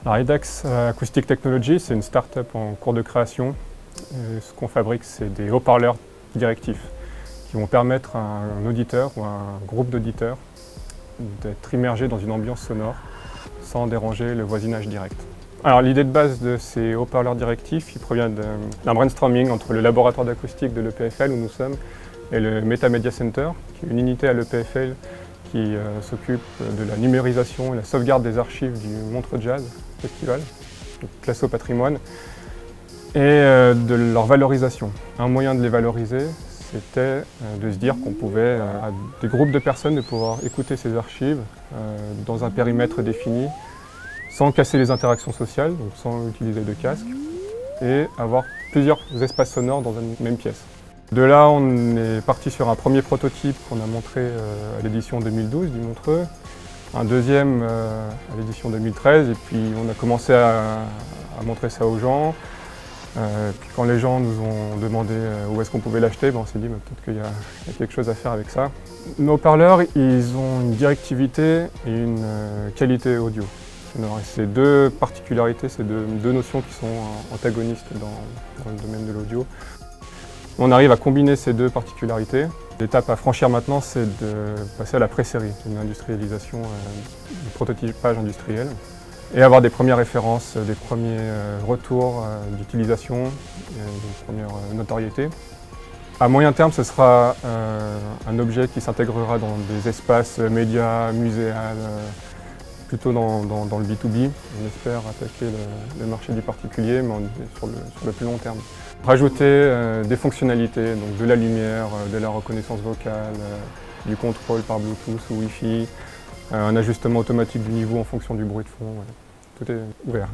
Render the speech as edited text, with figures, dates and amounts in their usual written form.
Alors, IDEX Acoustic Technology, c'est une start-up en cours de création. Et ce qu'on fabrique, c'est des haut-parleurs directifs qui vont permettre à un auditeur ou à un groupe d'auditeurs d'être immergé dans une ambiance sonore sans déranger le voisinage direct. Alors, l'idée de base de ces haut-parleurs directifs, il provient d'un brainstorming entre le laboratoire d'acoustique de l'EPFL où nous sommes et le Metamedia Center, qui est une unité à l'EPFL qui s'occupe de la numérisation et la sauvegarde des archives du Montreux Jazz Festival, classé au patrimoine, et de leur valorisation. Un moyen de les valoriser, c'était de se dire qu'on pouvait, à des groupes de personnes, de pouvoir écouter ces archives dans un périmètre défini, sans casser les interactions sociales, donc sans utiliser de casque, et avoir plusieurs espaces sonores dans une même pièce. De là, on est parti sur un premier prototype qu'on a montré à l'édition 2012 du Montreux, un deuxième à l'édition 2013, et puis on a commencé à montrer ça aux gens. Puis quand les gens nous ont demandé où est-ce qu'on pouvait l'acheter, on s'est dit peut-être qu'il y a quelque chose à faire avec ça. Nos haut-parleurs, ils ont une directivité et une qualité audio. Ces deux particularités, ces deux notions qui sont antagonistes dans le domaine de l'audio. On arrive à combiner ces deux particularités. L'étape à franchir maintenant, c'est de passer à la pré-série, une industrialisation, du prototypage industriel, et avoir des premières références, des premiers retours d'utilisation, des premières notoriétés. À moyen terme, ce sera un objet qui s'intégrera dans des espaces médias, muséals, plutôt dans le B2B. On espère attaquer le marché du particulier, mais sur le plus long terme. Rajouter des fonctionnalités, donc de la lumière, de la reconnaissance vocale, du contrôle par Bluetooth ou Wi-Fi, un ajustement automatique du niveau en fonction du bruit de fond. Tout est ouvert.